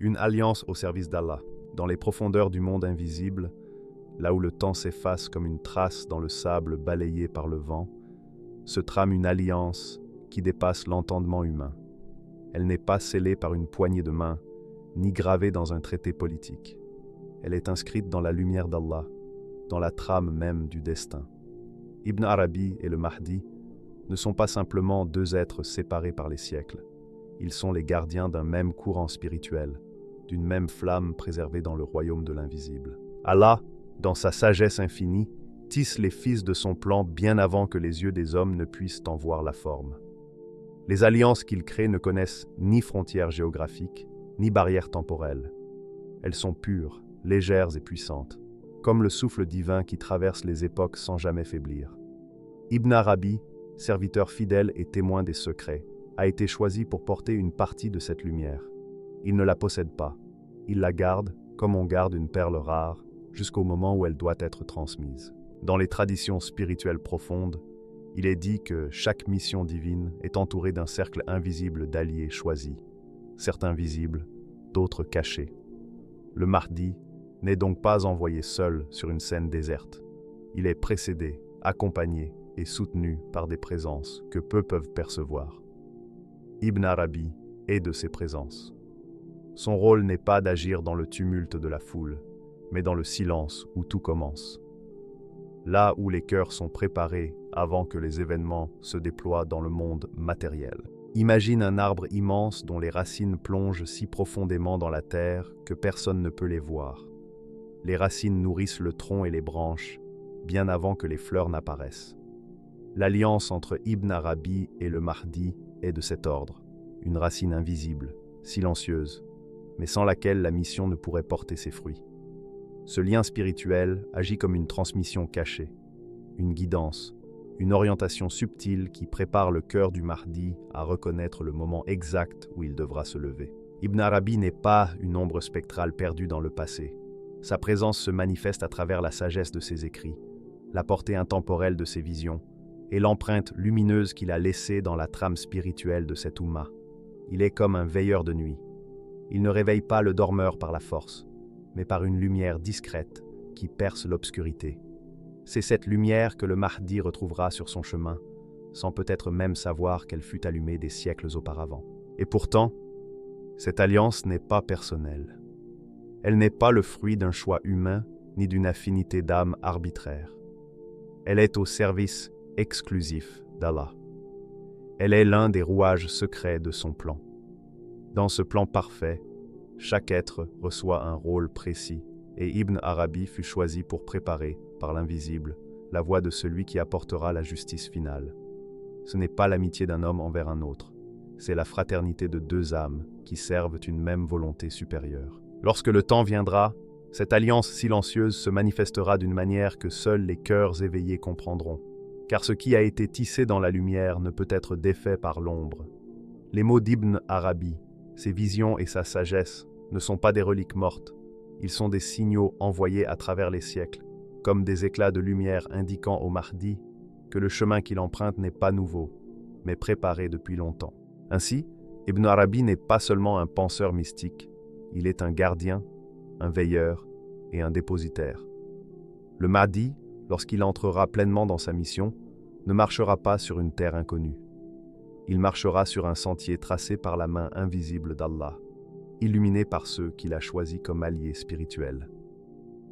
Une alliance au service d'Allah. Dans les profondeurs du monde invisible, là où le temps s'efface comme une trace dans le sable balayé par le vent, se trame une alliance qui dépasse l'entendement humain. Elle n'est pas scellée par une poignée de main, ni gravée dans un traité politique. Elle est inscrite dans la lumière d'Allah, dans la trame même du destin. Ibn Arabi et le Mahdi ne sont pas simplement deux êtres séparés par les siècles. Ils sont les gardiens d'un même courant spirituel, d'une même flamme préservée dans le royaume de l'invisible. Allah, dans sa sagesse infinie, tisse les fils de son plan bien avant que les yeux des hommes ne puissent en voir la forme. Les alliances qu'il crée ne connaissent ni frontières géographiques, ni barrières temporelles. Elles sont pures, légères et puissantes, comme le souffle divin qui traverse les époques sans jamais faiblir. Ibn Arabi, serviteur fidèle et témoin des secrets, a été choisi pour porter une partie de cette lumière. Il ne la possède pas. Il la garde, comme on garde une perle rare, jusqu'au moment où elle doit être transmise. Dans les traditions spirituelles profondes, il est dit que chaque mission divine est entourée d'un cercle invisible d'alliés choisis, certains visibles, d'autres cachés. Le Mahdi n'est donc pas envoyé seul sur une scène déserte. Il est précédé, accompagné et soutenu par des présences que peu peuvent percevoir. Ibn Arabi est de ces présences. Son rôle n'est pas d'agir dans le tumulte de la foule, mais dans le silence où tout commence. Là où les cœurs sont préparés avant que les événements se déploient dans le monde matériel. Imagine un arbre immense dont les racines plongent si profondément dans la terre que personne ne peut les voir. Les racines nourrissent le tronc et les branches, bien avant que les fleurs n'apparaissent. L'alliance entre Ibn Arabi et le Mahdi est de cet ordre, une racine invisible, silencieuse, mais sans laquelle la mission ne pourrait porter ses fruits. Ce lien spirituel agit comme une transmission cachée, une guidance, une orientation subtile qui prépare le cœur du Mahdi à reconnaître le moment exact où il devra se lever. Ibn Arabi n'est pas une ombre spectrale perdue dans le passé. Sa présence se manifeste à travers la sagesse de ses écrits, la portée intemporelle de ses visions et l'empreinte lumineuse qu'il a laissée dans la trame spirituelle de cette Oumma. Il est comme un veilleur de nuit. Il ne réveille pas le dormeur par la force, mais par une lumière discrète qui perce l'obscurité. C'est cette lumière que le Mahdi retrouvera sur son chemin, sans peut-être même savoir qu'elle fut allumée des siècles auparavant. Et pourtant, cette alliance n'est pas personnelle. Elle n'est pas le fruit d'un choix humain ni d'une affinité d'âme arbitraire. Elle est au service exclusif d'Allah. Elle est l'un des rouages secrets de son plan. Dans ce plan parfait, chaque être reçoit un rôle précis, et Ibn Arabi fut choisi pour préparer, par l'invisible, la voie de celui qui apportera la justice finale. Ce n'est pas l'amitié d'un homme envers un autre, c'est la fraternité de deux âmes qui servent une même volonté supérieure. Lorsque le temps viendra, cette alliance silencieuse se manifestera d'une manière que seuls les cœurs éveillés comprendront, car ce qui a été tissé dans la lumière ne peut être défait par l'ombre. Les mots d'Ibn Arabi, ses visions et sa sagesse ne sont pas des reliques mortes, ils sont des signaux envoyés à travers les siècles, comme des éclats de lumière indiquant au Mahdi que le chemin qu'il emprunte n'est pas nouveau, mais préparé depuis longtemps. Ainsi, Ibn Arabi n'est pas seulement un penseur mystique, il est un gardien, un veilleur et un dépositaire. Le Mahdi, lorsqu'il entrera pleinement dans sa mission, ne marchera pas sur une terre inconnue. Il marchera sur un sentier tracé par la main invisible d'Allah, illuminé par ceux qu'il a choisis comme alliés spirituels.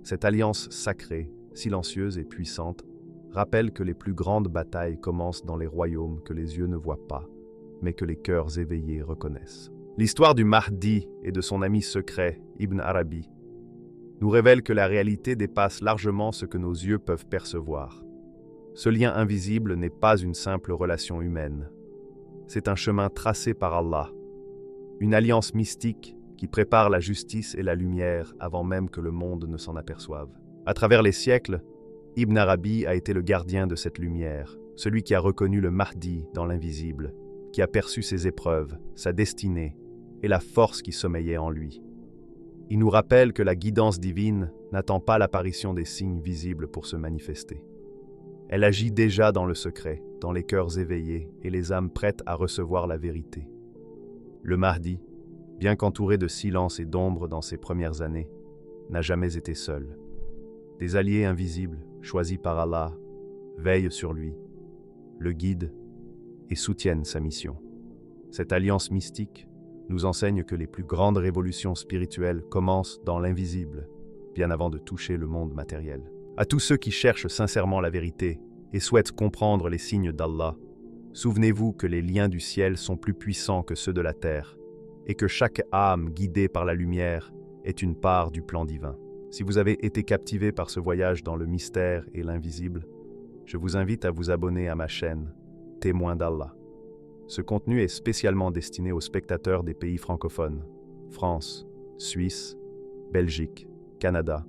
Cette alliance sacrée, silencieuse et puissante, rappelle que les plus grandes batailles commencent dans les royaumes que les yeux ne voient pas, mais que les cœurs éveillés reconnaissent. L'histoire du Mahdi et de son ami secret, Ibn Arabi, nous révèle que la réalité dépasse largement ce que nos yeux peuvent percevoir. Ce lien invisible n'est pas une simple relation humaine. C'est un chemin tracé par Allah, une alliance mystique qui prépare la justice et la lumière avant même que le monde ne s'en aperçoive. À travers les siècles, Ibn Arabi a été le gardien de cette lumière, celui qui a reconnu le Mahdi dans l'invisible, qui a perçu ses épreuves, sa destinée et la force qui sommeillait en lui. Il nous rappelle que la guidance divine n'attend pas l'apparition des signes visibles pour se manifester. Elle agit déjà dans le secret, dans les cœurs éveillés et les âmes prêtes à recevoir la vérité. Le Mahdi, bien qu'entouré de silence et d'ombre dans ses premières années, n'a jamais été seul. Des alliés invisibles, choisis par Allah, veillent sur lui, le guident et soutiennent sa mission. Cette alliance mystique nous enseigne que les plus grandes révolutions spirituelles commencent dans l'invisible, bien avant de toucher le monde matériel. À tous ceux qui cherchent sincèrement la vérité et souhaitent comprendre les signes d'Allah, souvenez-vous que les liens du ciel sont plus puissants que ceux de la terre et que chaque âme guidée par la lumière est une part du plan divin. Si vous avez été captivé par ce voyage dans le mystère et l'invisible, je vous invite à vous abonner à ma chaîne Témoin d'Allah. Ce contenu est spécialement destiné aux spectateurs des pays francophones, France, Suisse, Belgique, Canada,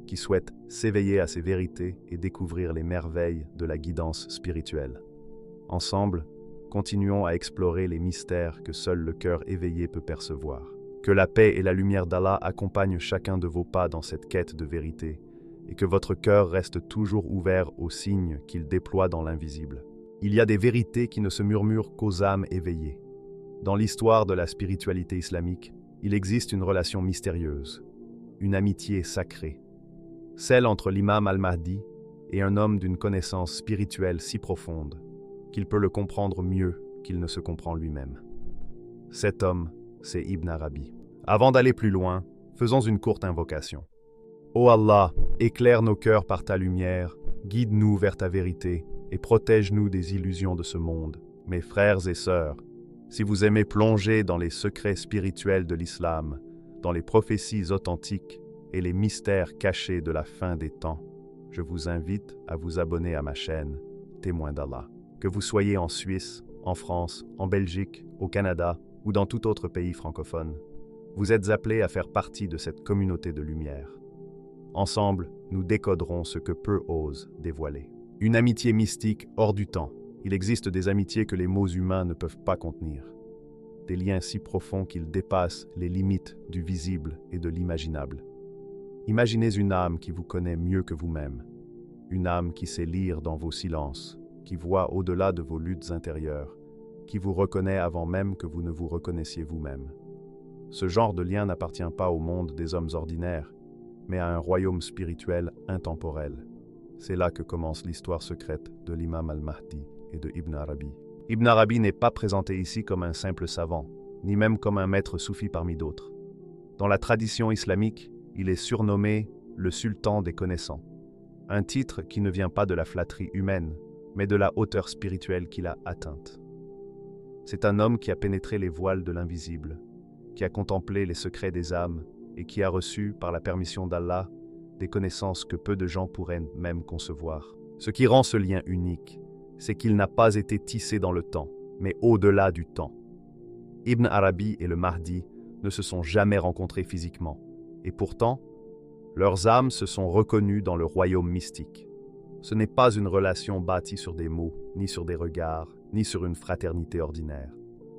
qui souhaitent s'éveiller à ces vérités et découvrir les merveilles de la guidance spirituelle. Ensemble, continuons à explorer les mystères que seul le cœur éveillé peut percevoir. Que la paix et la lumière d'Allah accompagnent chacun de vos pas dans cette quête de vérité, et que votre cœur reste toujours ouvert aux signes qu'il déploie dans l'invisible. Il y a des vérités qui ne se murmurent qu'aux âmes éveillées. Dans l'histoire de la spiritualité islamique, il existe une relation mystérieuse, une amitié sacrée, celle entre l'imam al-Mahdi et un homme d'une connaissance spirituelle si profonde qu'il peut le comprendre mieux qu'il ne se comprend lui-même. Cet homme, c'est Ibn Arabi. Avant d'aller plus loin, faisons une courte invocation. Ô Allah, éclaire nos cœurs par ta lumière, guide-nous vers ta vérité et protège-nous des illusions de ce monde. Mes frères et sœurs, si vous aimez plonger dans les secrets spirituels de l'islam, dans les prophéties authentiques et les mystères cachés de la fin des temps, je vous invite à vous abonner à ma chaîne Témoin d'Allah. Que vous soyez en Suisse, en France, en Belgique, au Canada ou dans tout autre pays francophone, vous êtes appelés à faire partie de cette communauté de lumière. Ensemble, nous décoderons ce que peu osent dévoiler. Une amitié mystique hors du temps. Il existe des amitiés que les mots humains ne peuvent pas contenir. Des liens si profonds qu'ils dépassent les limites du visible et de l'imaginable. Imaginez une âme qui vous connaît mieux que vous-même. Une âme qui sait lire dans vos silences, qui voit au-delà de vos luttes intérieures, qui vous reconnaît avant même que vous ne vous reconnaissiez vous-même. Ce genre de lien n'appartient pas au monde des hommes ordinaires, mais à un royaume spirituel intemporel. C'est là que commence l'histoire secrète de l'imam al-Mahdi et de Ibn Arabi. Ibn Arabi n'est pas présenté ici comme un simple savant, ni même comme un maître soufi parmi d'autres. Dans la tradition islamique, il est surnommé le sultan des connaissants, un titre qui ne vient pas de la flatterie humaine, mais de la hauteur spirituelle qu'il a atteinte. C'est un homme qui a pénétré les voiles de l'invisible, qui a contemplé les secrets des âmes et qui a reçu, par la permission d'Allah, des connaissances que peu de gens pourraient même concevoir. Ce qui rend ce lien unique, c'est qu'il n'a pas été tissé dans le temps, mais au-delà du temps. Ibn Arabi et le Mahdi ne se sont jamais rencontrés physiquement, et pourtant, leurs âmes se sont reconnues dans le royaume mystique. Ce n'est pas une relation bâtie sur des mots, ni sur des regards, ni sur une fraternité ordinaire.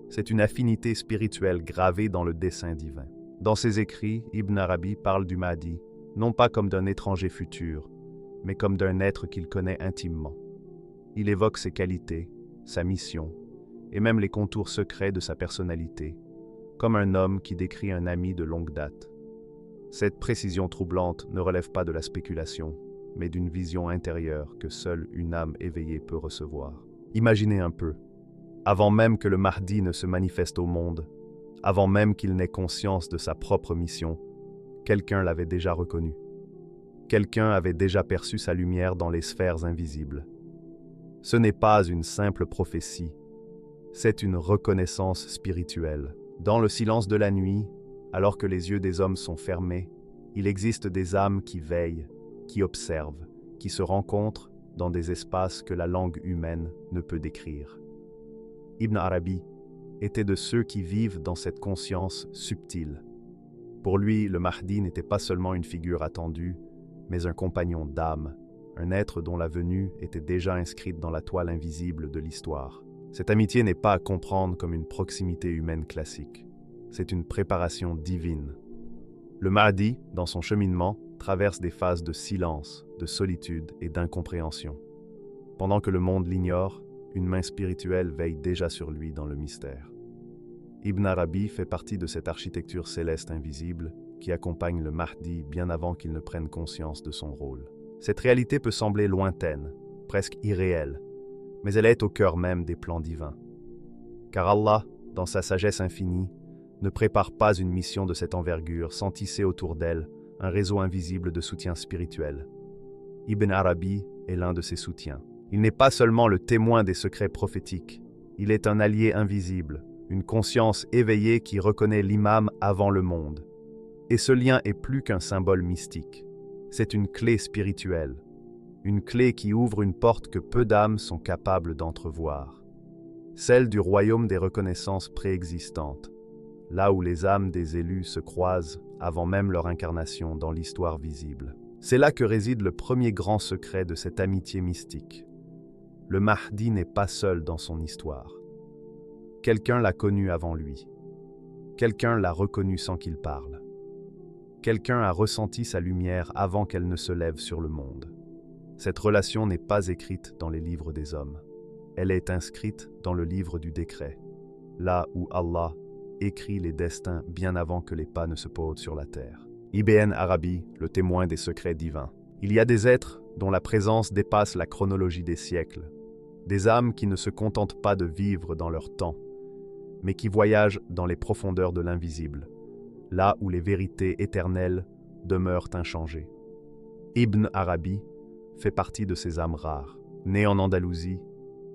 C'est une affinité spirituelle gravée dans le dessein divin. Dans ses écrits, Ibn Arabi parle du Mahdi, non pas comme d'un étranger futur, mais comme d'un être qu'il connaît intimement. Il évoque ses qualités, sa mission, et même les contours secrets de sa personnalité, comme un homme qui décrit un ami de longue date. Cette précision troublante ne relève pas de la spéculation, mais d'une vision intérieure que seule une âme éveillée peut recevoir. Imaginez un peu, avant même que le Mahdi ne se manifeste au monde, avant même qu'il n'ait conscience de sa propre mission, quelqu'un l'avait déjà reconnu. Quelqu'un avait déjà perçu sa lumière dans les sphères invisibles. Ce n'est pas une simple prophétie, c'est une reconnaissance spirituelle. Dans le silence de la nuit, alors que les yeux des hommes sont fermés, il existe des âmes qui veillent, qui observent, qui se rencontrent dans des espaces que la langue humaine ne peut décrire. Ibn Arabi était de ceux qui vivent dans cette conscience subtile. Pour lui, le Mahdi n'était pas seulement une figure attendue, mais un compagnon d'âme, un être dont la venue était déjà inscrite dans la toile invisible de l'histoire. Cette amitié n'est pas à comprendre comme une proximité humaine classique. C'est une préparation divine. Le Mahdi, dans son cheminement, traverse des phases de silence, de solitude et d'incompréhension. Pendant que le monde l'ignore, une main spirituelle veille déjà sur lui dans le mystère. Ibn Arabi fait partie de cette architecture céleste invisible qui accompagne le Mahdi bien avant qu'il ne prenne conscience de son rôle. Cette réalité peut sembler lointaine, presque irréelle, mais elle est au cœur même des plans divins. Car Allah, dans sa sagesse infinie, ne prépare pas une mission de cette envergure sans tisser autour d'elle un réseau invisible de soutien spirituel. Ibn Arabi est l'un de ces soutiens. Il n'est pas seulement le témoin des secrets prophétiques, il est un allié invisible, une conscience éveillée qui reconnaît l'imam avant le monde. Et ce lien est plus qu'un symbole mystique. C'est une clé spirituelle, une clé qui ouvre une porte que peu d'âmes sont capables d'entrevoir. Celle du royaume des reconnaissances préexistantes, là où les âmes des élus se croisent avant même leur incarnation dans l'histoire visible. C'est là que réside le premier grand secret de cette amitié mystique. Le Mahdi n'est pas seul dans son histoire. Quelqu'un l'a connu avant lui. Quelqu'un l'a reconnu sans qu'il parle. Quelqu'un a ressenti sa lumière avant qu'elle ne se lève sur le monde. Cette relation n'est pas écrite dans les livres des hommes. Elle est inscrite dans le livre du décret, là où Allah écrit les destins bien avant que les pas ne se posent sur la terre. Ibn Arabi, le témoin des secrets divins. Il y a des êtres dont la présence dépasse la chronologie des siècles, des âmes qui ne se contentent pas de vivre dans leur temps, mais qui voyagent dans les profondeurs de l'invisible, là où les vérités éternelles demeurent inchangées. Ibn Arabi fait partie de ces âmes rares. Né en Andalousie,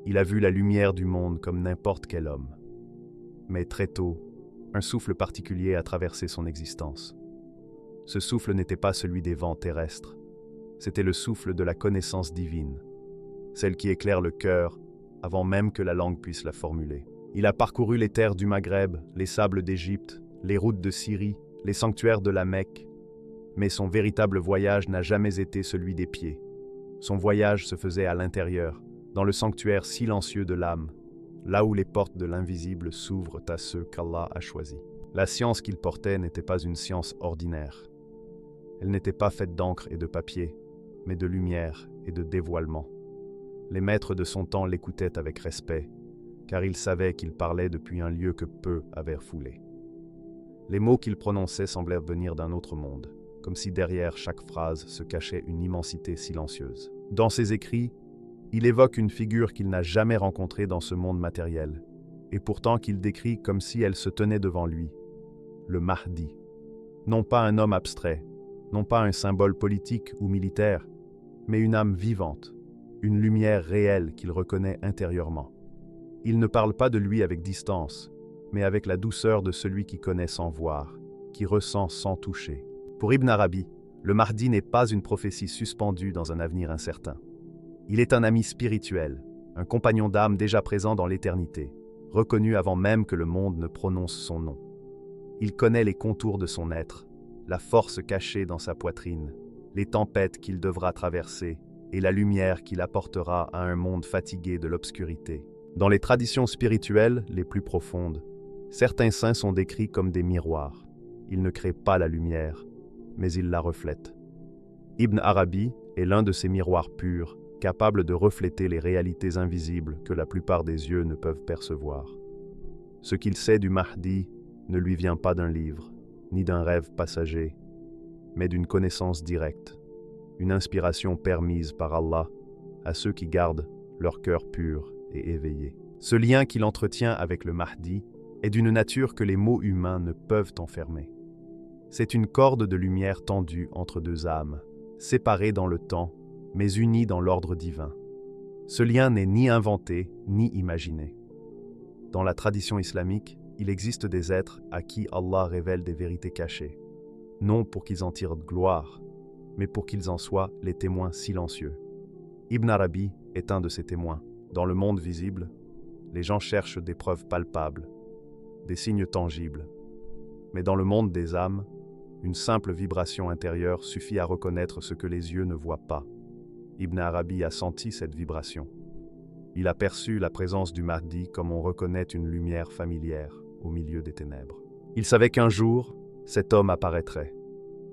il a vu la lumière du monde comme n'importe quel homme. Mais très tôt, un souffle particulier a traversé son existence. Ce souffle n'était pas celui des vents terrestres, c'était le souffle de la connaissance divine, celle qui éclaire le cœur avant même que la langue puisse la formuler. Il a parcouru les terres du Maghreb, les sables d'Égypte, les routes de Syrie, les sanctuaires de la Mecque, mais son véritable voyage n'a jamais été celui des pieds. Son voyage se faisait à l'intérieur, dans le sanctuaire silencieux de l'âme, là où les portes de l'invisible s'ouvrent à ceux qu'Allah a choisis. La science qu'il portait n'était pas une science ordinaire. Elle n'était pas faite d'encre et de papier, mais de lumière et de dévoilement. Les maîtres de son temps l'écoutaient avec respect, car ils savaient qu'il parlait depuis un lieu que peu avaient foulé. Les mots qu'il prononçait semblaient venir d'un autre monde, comme si derrière chaque phrase se cachait une immensité silencieuse. Dans ses écrits, il évoque une figure qu'il n'a jamais rencontrée dans ce monde matériel, et pourtant qu'il décrit comme si elle se tenait devant lui, le Mahdi. Non pas un homme abstrait, non pas un symbole politique ou militaire, mais une âme vivante, une lumière réelle qu'il reconnaît intérieurement. Il ne parle pas de lui avec distance, mais avec la douceur de celui qui connaît sans voir, qui ressent sans toucher. Pour Ibn Arabi, le Mahdi n'est pas une prophétie suspendue dans un avenir incertain. Il est un ami spirituel, un compagnon d'âme déjà présent dans l'éternité, reconnu avant même que le monde ne prononce son nom. Il connaît les contours de son être, la force cachée dans sa poitrine, les tempêtes qu'il devra traverser et la lumière qu'il apportera à un monde fatigué de l'obscurité. Dans les traditions spirituelles les plus profondes, certains saints sont décrits comme des miroirs. Ils ne créent pas la lumière, mais ils la reflètent. Ibn Arabi est l'un de ces miroirs purs, capables de refléter les réalités invisibles que la plupart des yeux ne peuvent percevoir. Ce qu'il sait du Mahdi ne lui vient pas d'un livre, ni d'un rêve passager, mais d'une connaissance directe, une inspiration permise par Allah à ceux qui gardent leur cœur pur et éveillé. Ce lien qu'il entretient avec le Mahdi est d'une nature que les mots humains ne peuvent enfermer. C'est une corde de lumière tendue entre deux âmes, séparées dans le temps, mais unies dans l'ordre divin. Ce lien n'est ni inventé, ni imaginé. Dans la tradition islamique, il existe des êtres à qui Allah révèle des vérités cachées, non pour qu'ils en tirent gloire, mais pour qu'ils en soient les témoins silencieux. Ibn Arabi est un de ces témoins. Dans le monde visible, les gens cherchent des preuves palpables, des signes tangibles. Mais dans le monde des âmes, une simple vibration intérieure suffit à reconnaître ce que les yeux ne voient pas. Ibn Arabi a senti cette vibration. Il a perçu la présence du Mahdi comme on reconnaît une lumière familière au milieu des ténèbres. Il savait qu'un jour, cet homme apparaîtrait.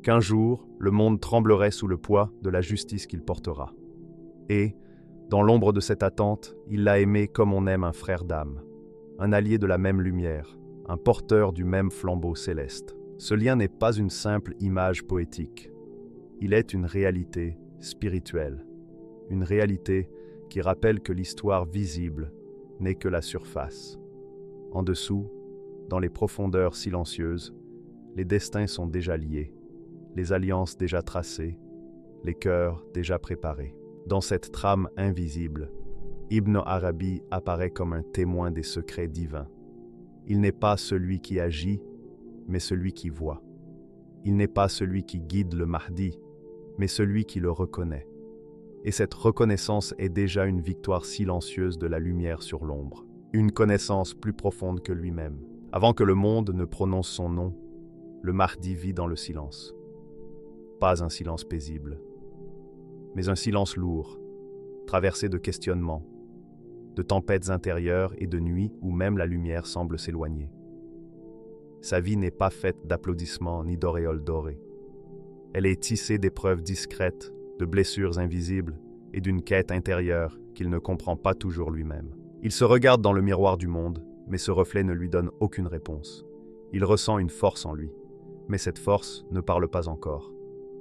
Qu'un jour, le monde tremblerait sous le poids de la justice qu'il portera. Et, dans l'ombre de cette attente, il l'a aimé comme on aime un frère d'âme, un allié de la même lumière, un porteur du même flambeau céleste. Ce lien n'est pas une simple image poétique. Il est une réalité spirituelle, une réalité qui rappelle que l'histoire visible n'est que la surface. En dessous, dans les profondeurs silencieuses, les destins sont déjà liés, les alliances déjà tracées, les cœurs déjà préparés. Dans cette trame invisible, Ibn Arabi apparaît comme un témoin des secrets divins. Il n'est pas celui qui agit, mais celui qui voit. Il n'est pas celui qui guide le Mahdi, mais celui qui le reconnaît. Et cette reconnaissance est déjà une victoire silencieuse de la lumière sur l'ombre, une connaissance plus profonde que lui-même. Avant que le monde ne prononce son nom, le Mahdi vit dans le silence. Pas un silence paisible, mais un silence lourd, traversé de questionnements, de tempêtes intérieures et de nuits où même la lumière semble s'éloigner. Sa vie n'est pas faite d'applaudissements ni d'auréoles dorées. Elle est tissée d'épreuves discrètes, de blessures invisibles et d'une quête intérieure qu'il ne comprend pas toujours lui-même. Il se regarde dans le miroir du monde, mais ce reflet ne lui donne aucune réponse. Il ressent une force en lui, mais cette force ne parle pas encore.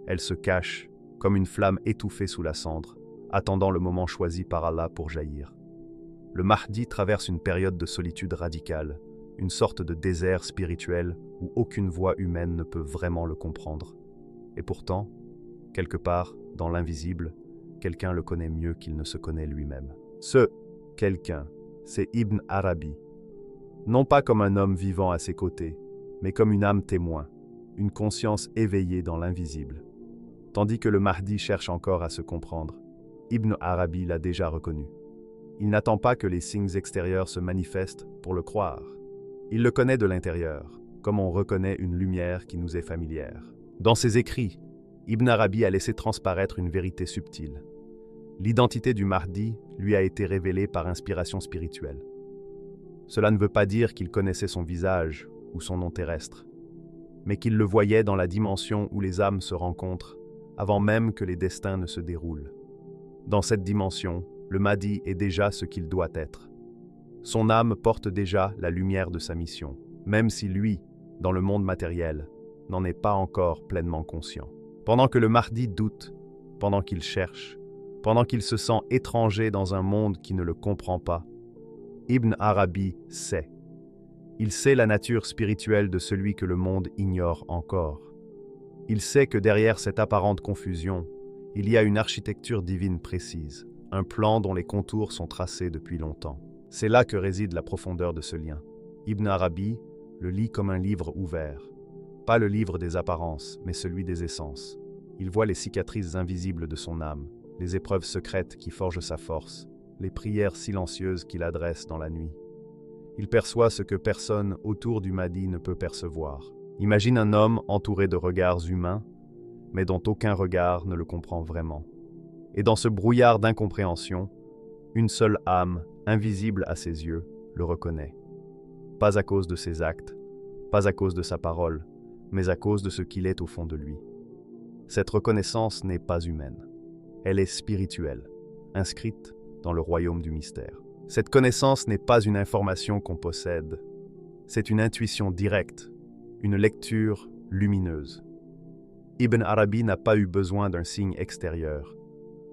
Elle se cache, comme une flamme étouffée sous la cendre, attendant le moment choisi par Allah pour jaillir. Le Mahdi traverse une période de solitude radicale, une sorte de désert spirituel où aucune voix humaine ne peut vraiment le comprendre. Et pourtant, quelque part, dans l'invisible, quelqu'un le connaît mieux qu'il ne se connaît lui-même. Ce quelqu'un, c'est Ibn Arabi. Non pas comme un homme vivant à ses côtés, mais comme une âme témoin, une conscience éveillée dans l'invisible. Tandis que le Mahdi cherche encore à se comprendre, Ibn Arabi l'a déjà reconnu. Il n'attend pas que les signes extérieurs se manifestent pour le croire. Il le connaît de l'intérieur, comme on reconnaît une lumière qui nous est familière. Dans ses écrits, Ibn Arabi a laissé transparaître une vérité subtile. L'identité du Mahdi lui a été révélée par inspiration spirituelle. Cela ne veut pas dire qu'il connaissait son visage ou son nom terrestre, mais qu'il le voyait dans la dimension où les âmes se rencontrent, avant même que les destins ne se déroulent. Dans cette dimension, le Mahdi est déjà ce qu'il doit être. Son âme porte déjà la lumière de sa mission, même si lui, dans le monde matériel, n'en est pas encore pleinement conscient. Pendant que le Mahdi doute, pendant qu'il cherche, pendant qu'il se sent étranger dans un monde qui ne le comprend pas, Ibn Arabi sait. Il sait la nature spirituelle de celui que le monde ignore encore. Il sait que derrière cette apparente confusion, il y a une architecture divine précise, un plan dont les contours sont tracés depuis longtemps. C'est là que réside la profondeur de ce lien. Ibn Arabi le lit comme un livre ouvert. Pas le livre des apparences, mais celui des essences. Il voit les cicatrices invisibles de son âme, les épreuves secrètes qui forgent sa force, les prières silencieuses qu'il adresse dans la nuit. Il perçoit ce que personne autour du Mahdi ne peut percevoir. Imagine un homme entouré de regards humains, mais dont aucun regard ne le comprend vraiment. Et dans ce brouillard d'incompréhension, une seule âme, invisible à ses yeux, le reconnaît. Pas à cause de ses actes, pas à cause de sa parole, mais à cause de ce qu'il est au fond de lui. Cette reconnaissance n'est pas humaine. Elle est spirituelle, inscrite dans le royaume du mystère. Cette connaissance n'est pas une information qu'on possède, c'est une intuition directe, une lecture lumineuse. Ibn Arabi n'a pas eu besoin d'un signe extérieur.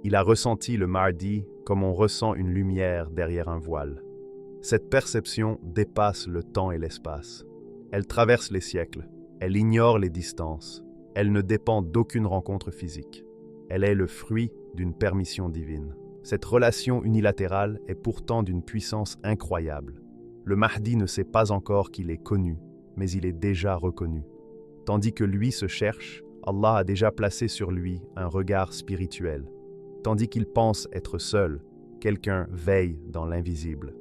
Il a ressenti le Mahdi comme on ressent une lumière derrière un voile. Cette perception dépasse le temps et l'espace. Elle traverse les siècles, elle ignore les distances, elle ne dépend d'aucune rencontre physique. Elle est le fruit d'une permission divine. Cette relation unilatérale est pourtant d'une puissance incroyable. Le Mahdi ne sait pas encore qu'il est connu, mais il est déjà reconnu. Tandis que lui se cherche, Allah a déjà placé sur lui un regard spirituel. Tandis qu'il pense être seul, quelqu'un veille dans l'invisible.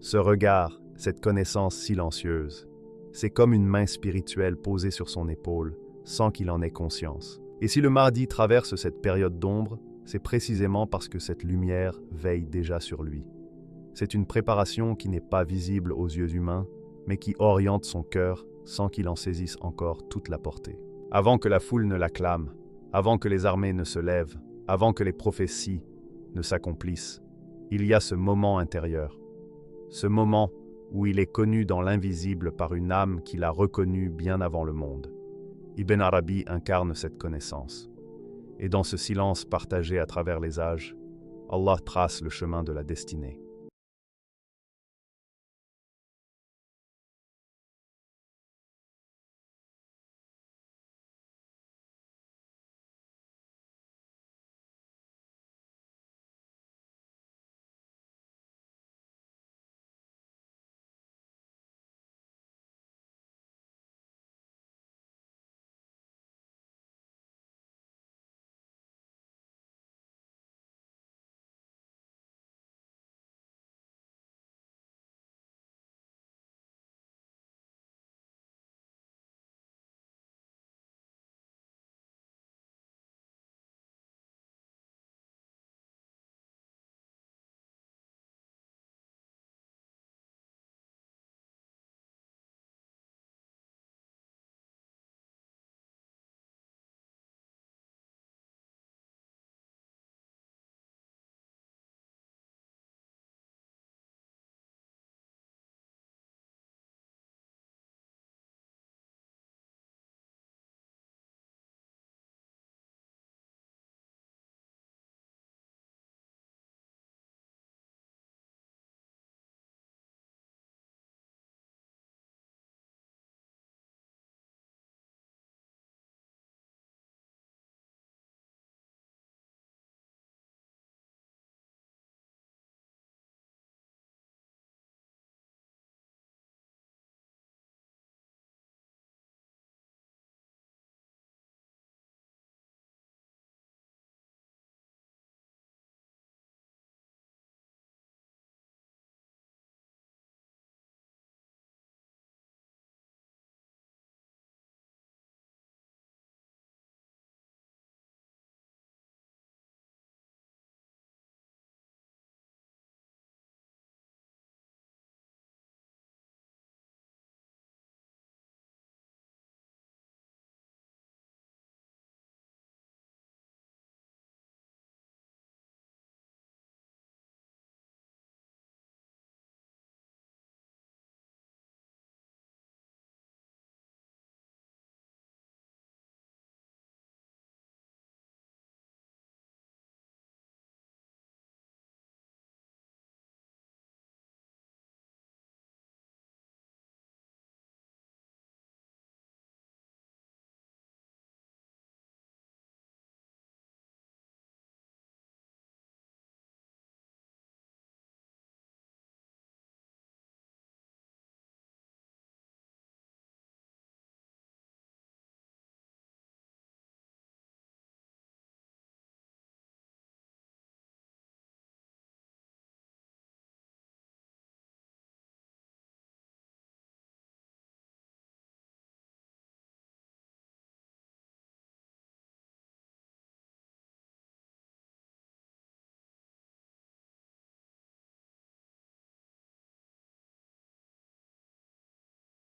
Ce regard, cette connaissance silencieuse, c'est comme une main spirituelle posée sur son épaule, sans qu'il en ait conscience. Et si le Mahdi traverse cette période d'ombre, c'est précisément parce que cette lumière veille déjà sur lui. C'est une préparation qui n'est pas visible aux yeux humains, mais qui oriente son cœur sans qu'il en saisisse encore toute la portée. Avant que la foule ne l'acclame, avant que les armées ne se lèvent, avant que les prophéties ne s'accomplissent, il y a ce moment intérieur. Ce moment où il est connu dans l'invisible par une âme qu'il a reconnue bien avant le monde. Ibn Arabi incarne cette connaissance. Et dans ce silence partagé à travers les âges, Allah trace le chemin de la destinée.